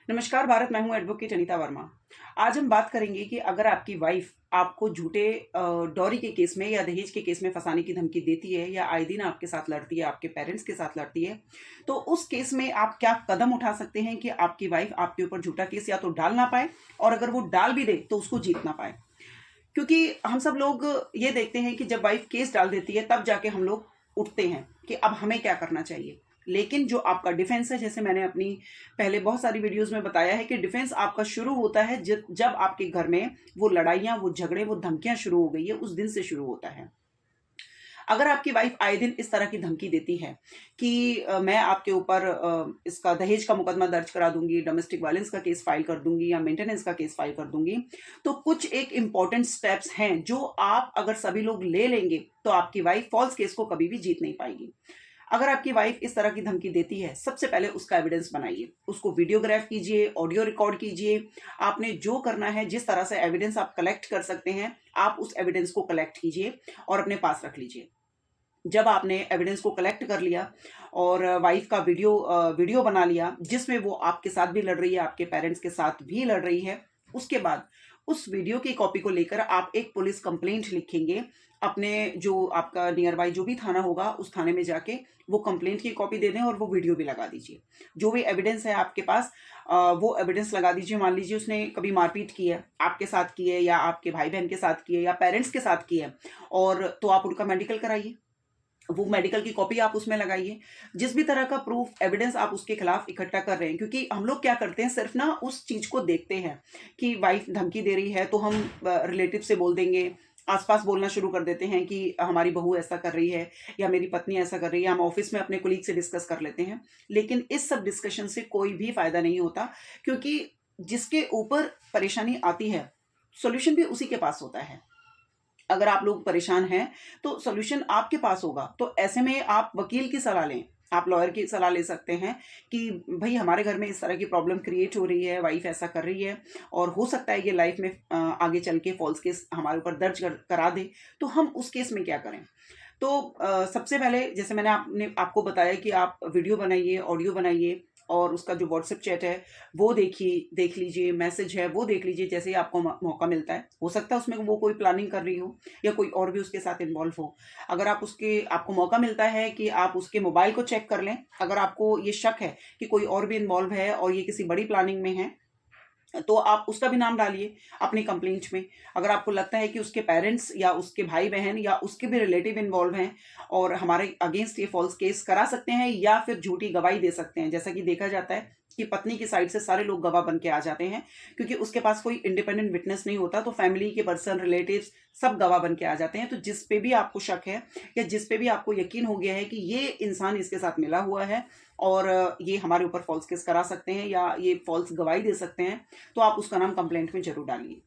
नमस्कार भारत, मैं हूं एडवोकेट अनीता वर्मा। आज हम बात करेंगे कि अगर आपकी वाइफ आपको झूठे डॉरी के केस में या दहेज के केस में फंसाने की धमकी देती है या आए दिन आपके साथ लड़ती है, आपके पेरेंट्स के साथ लड़ती है, तो उस केस में आप क्या कदम उठा सकते हैं कि आपकी वाइफ आपके ऊपर झूठा केस या तो डाल ना पाए, और अगर वो डाल भी दे तो उसको जीत ना पाए। क्योंकि हम सब लोग ये देखते हैं कि जब वाइफ केस डाल देती है तब जाके हम लोग उठते हैं कि अब हमें क्या करना चाहिए। लेकिन जो आपका डिफेंस है, जैसे मैंने अपनी पहले बहुत सारी वीडियोस में बताया है कि डिफेंस आपका शुरू होता है जब आपके घर में वो लड़ाइयाँ, वो झगड़े, वो धमकियां शुरू हो गई है, उस दिन से शुरू होता है। अगर आपकी वाइफ आए दिन इस तरह की धमकी देती है कि मैं आपके ऊपर इसका दहेज का मुकदमा दर्ज करा दूंगी, डोमेस्टिक वायलेंस का केस फाइल कर दूंगी या मेंटेनेंस का केस फाइल कर दूंगी, तो कुछ एक इंपॉर्टेंट स्टेप्स हैं जो आप अगर सभी लोग ले लेंगे तो आपकी वाइफ फॉल्स केस को कभी भी जीत नहीं पाएगी। अगर आपकी वाइफ इस तरह की धमकी देती है, सबसे पहले उसका एविडेंस बनाइए, उसको वीडियोग्राफ कीजिए, ऑडियो रिकॉर्ड कीजिए। आपने जो करना है, जिस तरह से एविडेंस आप कलेक्ट कर सकते हैं, आप उस एविडेंस को कलेक्ट कीजिए और अपने पास रख लीजिए। जब आपने एविडेंस को कलेक्ट कर लिया और वाइफ का वीडियो बना लिया जिसमें वो आपके साथ भी लड़ रही है, आपके पेरेंट्स के साथ भी लड़ रही है, उसके बाद उस वीडियो की कॉपी को लेकर आप एक पुलिस कंप्लेंट लिखेंगे। अपने जो आपका नियर बाय जो भी थाना होगा, उस थाने में जाके वो कंप्लेंट की कॉपी दे दें और वो वीडियो भी लगा दीजिए। जो भी एविडेंस है आपके पास, वो एविडेंस लगा दीजिए। मान लीजिए उसने कभी मारपीट की है, आपके साथ की है या आपके भाई बहन के साथ की है या पेरेंट्स के साथ की है, और तो आप उनका मेडिकल कराइए, वो मेडिकल की कॉपी आप उसमें लगाइए। जिस भी तरह का प्रूफ एविडेंस आप उसके खिलाफ इकट्ठा कर रहे हैं, क्योंकि हम लोग क्या करते हैं, सिर्फ ना उस चीज को देखते हैं कि वाइफ धमकी दे रही है तो हम रिलेटिव से बोल देंगे, आसपास बोलना शुरू कर देते हैं कि हमारी बहू ऐसा कर रही है या मेरी पत्नी ऐसा कर रही है। हम ऑफिस में अपने कोलीग से डिस्कस कर लेते हैं, लेकिन इस सब डिस्कशन से कोई भी फायदा नहीं होता, क्योंकि जिसके ऊपर परेशानी आती है, सोल्यूशन भी उसी के पास होता है। अगर आप लोग परेशान हैं तो सॉल्यूशन आपके पास होगा। तो ऐसे में आप वकील की सलाह लें, आप लॉयर की सलाह ले सकते हैं कि भाई हमारे घर में इस तरह की प्रॉब्लम क्रिएट हो रही है, वाइफ ऐसा कर रही है और हो सकता है ये लाइफ में आगे चल के फॉल्स केस हमारे ऊपर दर्ज करा दे, तो हम उस केस में क्या करें। तो सबसे पहले जैसे मैंने आपको बताया कि आप वीडियो बनाइए, ऑडियो बनाइए और उसका जो व्हाट्सएप चैट है वो देख लीजिए, मैसेज है वो देख लीजिए। जैसे ही आपको मौका मिलता है, हो सकता है उसमें वो कोई प्लानिंग कर रही हो या कोई और भी उसके साथ इन्वॉल्व हो। अगर आपको मौका मिलता है कि आप उसके मोबाइल को चेक कर लें, अगर आपको ये शक है कि कोई और भी इन्वॉल्व है और ये किसी बड़ी प्लानिंग में है, तो आप उसका भी नाम डालिए अपनी कंप्लेंट में। अगर आपको लगता है कि उसके पेरेंट्स या उसके भाई बहन या उसके भी रिलेटिव इन्वॉल्व हैं और हमारे अगेंस्ट ये फॉल्स केस करा सकते हैं या फिर झूठी गवाही दे सकते हैं, जैसा कि देखा जाता है कि पत्नी की साइड से सारे लोग गवाह बन के आ जाते हैं, क्योंकि उसके पास कोई इंडिपेंडेंट विटनेस नहीं होता, तो फैमिली के पर्सन, रिलेटिव्स सब गवाह बन के आ जाते हैं। तो जिस पे भी आपको शक है या जिस पे भी आपको यकीन हो गया है कि ये इंसान इसके साथ मिला हुआ है और ये हमारे ऊपर फॉल्स केस करा सकते हैं या ये फॉल्स गवाही दे सकते हैं, तो आप उसका नाम कंप्लेंट में जरूर डालिए।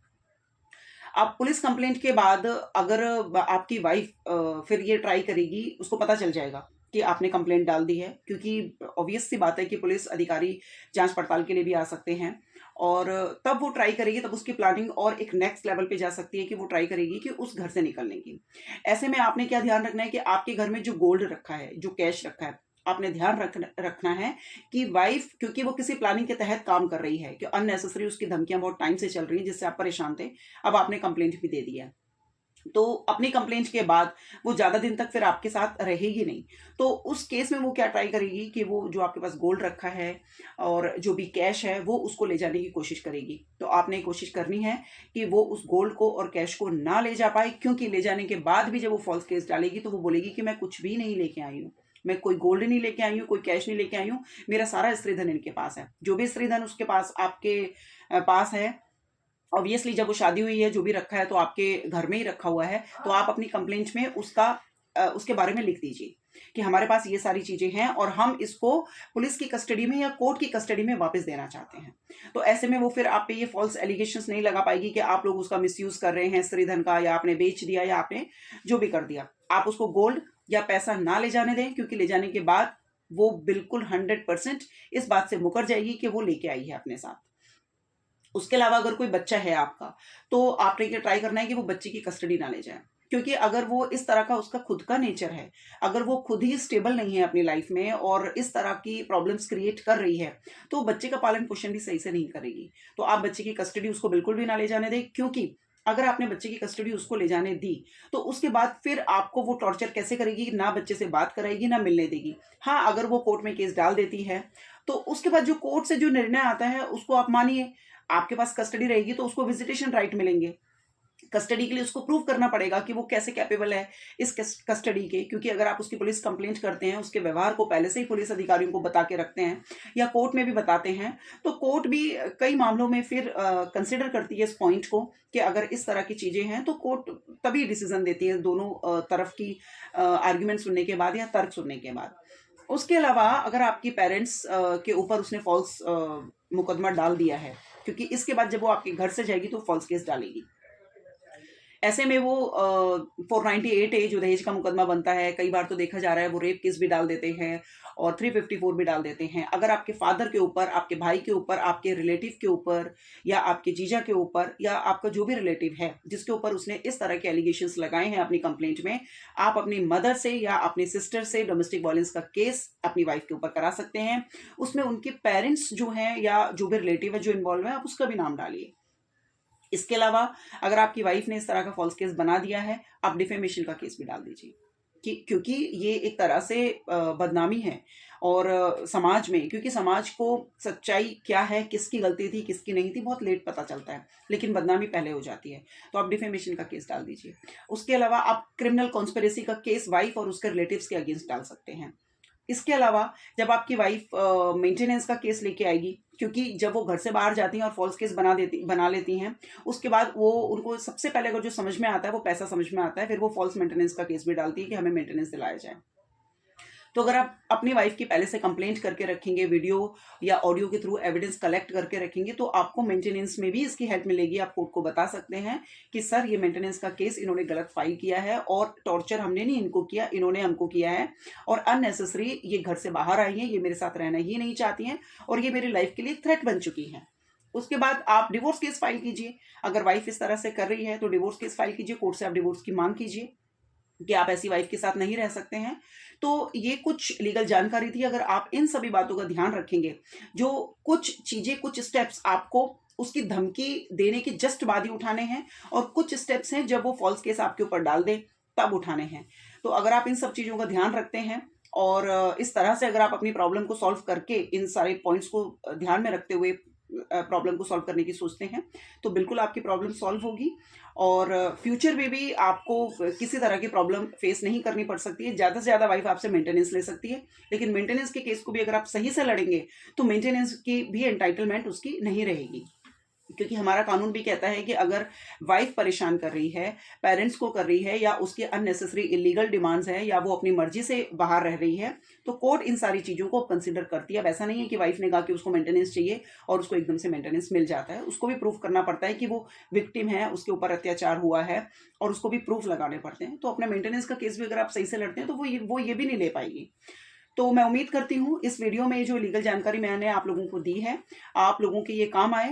आप पुलिस कंप्लेंट के बाद अगर आपकी वाइफ फिर ये ट्राई करेगी, उसको पता चल जाएगा कि आपने कंप्लेंट डाल दी है, क्योंकि ऑब्वियस सी बात है कि पुलिस अधिकारी जांच पड़ताल के लिए भी आ सकते हैं, और तब वो ट्राई करेगी, तब उसकी प्लानिंग और एक नेक्स्ट लेवल पे जा सकती है कि वो ट्राई करेगी कि उस घर से निकलने की। ऐसे में आपने क्या ध्यान रखना है कि आपके घर में जो गोल्ड रखा है, जो कैश रखा है, आपने ध्यान रखना है कि वाइफ, क्योंकि वो किसी प्लानिंग के तहत काम कर रही है, कि अननेसेसरी उसकी धमकियां बहुत टाइम से चल रही हैं जिससे आप परेशान थे, अब आपने कंप्लेंट भी दे दिया है, तो अपनी कंप्लेंट के बाद वो ज्यादा दिन तक फिर आपके साथ रहेगी नहीं। तो उस केस में वो क्या ट्राई करेगी कि वो जो आपके पास गोल्ड रखा है और जो भी कैश है वो उसको ले जाने की कोशिश करेगी। तो आपने कोशिश करनी है कि वो उस गोल्ड को और कैश को ना ले जा पाए, क्योंकि ले जाने के बाद भी जब वो फॉल्स केस डालेगी तो वो बोलेगी कि मैं कुछ भी नहीं लेके आई हूँ, मैं कोई गोल्ड नहीं लेके आई हूँ, कोई कैश नहीं लेके आई हूँ, मेरा सारा स्त्री धन इनके पास है। जो भी स्त्री धन उसके पास, आपके पास है, ऑब्वियसली जब वो शादी हुई है, जो भी रखा है तो आपके घर में ही रखा हुआ है, तो आप अपनी कंप्लेंट में उसके बारे में लिख दीजिए कि हमारे पास ये सारी चीजें हैं और हम इसको पुलिस की कस्टडी में या कोर्ट की कस्टडी में वापस देना चाहते हैं। तो ऐसे में वो फिर आप पे ये फॉल्स एलिगेशंस नहीं लगा पाएगी कि आप लोग उसका मिसयूज कर रहे हैं स्त्री धन का, या आपने बेच दिया या आपने जो भी कर दिया। आप उसको गोल्ड या पैसा ना ले जाने दें, क्योंकि ले जाने के बाद वो बिल्कुल 100% इस बात से मुकर जाएगी कि वो लेके आई है अपने साथ। उसके अलावा अगर कोई बच्चा है आपका, तो आपने ये ट्राई करना है कि वो बच्चे की कस्टडी ना ले जाए। क्योंकि अगर वो इस तरह का उसका खुद का नेचर है, अगर वो खुद ही स्टेबल नहीं है अपनी लाइफ में और इस तरह की प्रॉब्लम्स क्रिएट कर रही है, तो बच्चे का पालन पोषण भी सही से नहीं करेगी। तो आप बच्चे की कस्टडी उसको बिल्कुल भी ना ले जाने दें, क्योंकि अगर आपने बच्चे की कस्टडी उसको ले जाने दी तो उसके बाद फिर आपको वो टॉर्चर कैसे करेगी, ना बच्चे से बात कराएगी ना मिलने देगी। हाँ, अगर वो कोर्ट में केस डाल देती है तो उसके बाद जो कोर्ट से जो निर्णय आता है उसको आप मानिए। आपके पास कस्टडी रहेगी तो उसको विजिटेशन राइट मिलेंगे। कस्टडी के लिए उसको प्रूव करना पड़ेगा कि वो कैसे कैपेबल है इस कस्टडी के, क्योंकि अगर आप उसकी पुलिस कंप्लेंट करते हैं, उसके व्यवहार को पहले से ही पुलिस अधिकारियों को बता के रखते हैं या कोर्ट में भी बताते हैं, तो कोर्ट भी कई मामलों में फिर कंसिडर करती है इस पॉइंट को कि अगर इस तरह की चीज़ें हैं तो कोर्ट तभी डिसीजन देती है दोनों तरफ की आर्ग्यूमेंट सुनने के बाद या तर्क सुनने के बाद। उसके अलावा अगर आपकी पेरेंट्स के ऊपर उसने फॉल्स मुकदमा डाल दिया है, क्योंकि इसके बाद जब वो आपके घर से जाएगी तो फॉल्स केस डालेगी, ऐसे में वो 498 ए जो दहेज का मुकदमा बनता है, कई बार तो देखा जा रहा है वो रेप केस भी डाल देते हैं और 354 भी डाल देते हैं। अगर आपके फादर के ऊपर, आपके भाई के ऊपर, आपके रिलेटिव के ऊपर या आपके जीजा के ऊपर या आपका जो भी रिलेटिव है जिसके ऊपर उसने इस तरह के एलिगेशंस लगाए हैं अपनी कंप्लेंट में, आप अपनी मदर से या अपनी सिस्टर से डोमेस्टिक वायलेंस का केस अपनी वाइफ के ऊपर करा सकते हैं। उसमें उनके पेरेंट्स जो हैं या जो भी रिलेटिव है जो इन्वॉल्व है, आप उसका भी नाम डालिए। इसके अलावा अगर आपकी वाइफ ने इस तरह का फॉल्स केस बना दिया है, आप डिफेमेशन का केस भी डाल दीजिए, कि क्योंकि ये एक तरह से बदनामी है और समाज में, क्योंकि समाज को सच्चाई क्या है, किसकी गलती थी किसकी नहीं थी बहुत लेट पता चलता है, लेकिन बदनामी पहले हो जाती है, तो आप डिफेमेशन का केस डाल दीजिए। उसके अलावा आप क्रिमिनल कॉन्स्पिरेसी का केस वाइफ और उसके रिलेटिव्स के अगेंस्ट डाल सकते हैं। इसके अलावा जब आपकी वाइफ मेंटेनेंस का केस लेके आएगी, क्योंकि जब वो घर से बाहर जाती हैं और फॉल्स केस बना लेती हैं, उसके बाद वो उनको सबसे पहले अगर जो समझ में आता है वो पैसा समझ में आता है, फिर वो फॉल्स मेंटेनेंस का केस भी डालती है कि हमें मेंटेनेंस दिलाया जाए। तो अगर आप अपनी वाइफ की पहले से कंप्लेंट करके रखेंगे, वीडियो या ऑडियो के थ्रू एविडेंस कलेक्ट करके रखेंगे, तो आपको मेंटेनेंस में भी इसकी हेल्प मिलेगी। आप कोर्ट को बता सकते हैं कि सर ये मेंटेनेंस का केस इन्होंने गलत फाइल किया है और टॉर्चर हमने नहीं इनको किया, इन्होंने हमको किया है और अननेसेसरी ये घर से बाहर आई हैं, ये मेरे साथ रहना ही नहीं चाहती हैं और ये मेरी लाइफ के लिए थ्रेट बन चुकी हैं। उसके बाद आप डिवोर्स केस फाइल कीजिए। अगर वाइफ इस तरह से कर रही है तो डिवोर्स केस फाइल कीजिए, कोर्ट से आप डिवोर्स की मांग कीजिए कि आप ऐसी वाइफ के साथ नहीं रह सकते हैं। तो ये कुछ लीगल जानकारी थी। अगर आप इन सभी बातों का ध्यान रखेंगे, जो कुछ चीजें, कुछ स्टेप्स आपको उसकी धमकी देने के जस्ट बाद ही उठाने हैं और कुछ स्टेप्स हैं जब वो फॉल्स केस आपके ऊपर डाल दे तब उठाने हैं। तो अगर आप इन सब चीजों का ध्यान रखते हैं और इस तरह से अगर आप अपनी प्रॉब्लम को सॉल्व करके इन सारे पॉइंट्स को ध्यान में रखते हुए प्रॉब्लम को सॉल्व करने की सोचते हैं, तो बिल्कुल आपकी प्रॉब्लम सॉल्व होगी और फ्यूचर में भी आपको किसी तरह की प्रॉब्लम फेस नहीं करनी पड़ सकती है। ज़्यादा से ज़्यादा वाइफ आपसे मेंटेनेंस ले सकती है, लेकिन मेंटेनेंस के केस को भी अगर आप सही से लड़ेंगे तो मेंटेनेंस की भी एंटाइटलमेंट उसकी नहीं रहेगी, क्योंकि हमारा कानून भी कहता है कि अगर वाइफ परेशान कर रही है, पेरेंट्स को कर रही है या उसकी अननेसेसरी इलीगल डिमांड्स है या वो अपनी मर्जी से बाहर रह रही है, तो कोर्ट इन सारी चीज़ों को कंसिडर करती है। वैसा नहीं है कि वाइफ ने कहा कि उसको मेंटेनेंस चाहिए और उसको एकदम से मेंटेनेंस मिल जाता है। उसको भी प्रूफ करना पड़ता है कि वो विक्टिम है, उसके ऊपर अत्याचार हुआ है और उसको भी प्रूफ लगाने पड़ते हैं। तो अपने मेंटेनेंस का केस भी अगर आप सही से लड़ते हैं तो वो ये भी नहीं ले पाएगी। तो मैं उम्मीद करती हूँ इस वीडियो में जो लीगल जानकारी मैंने आप लोगों को दी है, आप लोगों के ये काम आए।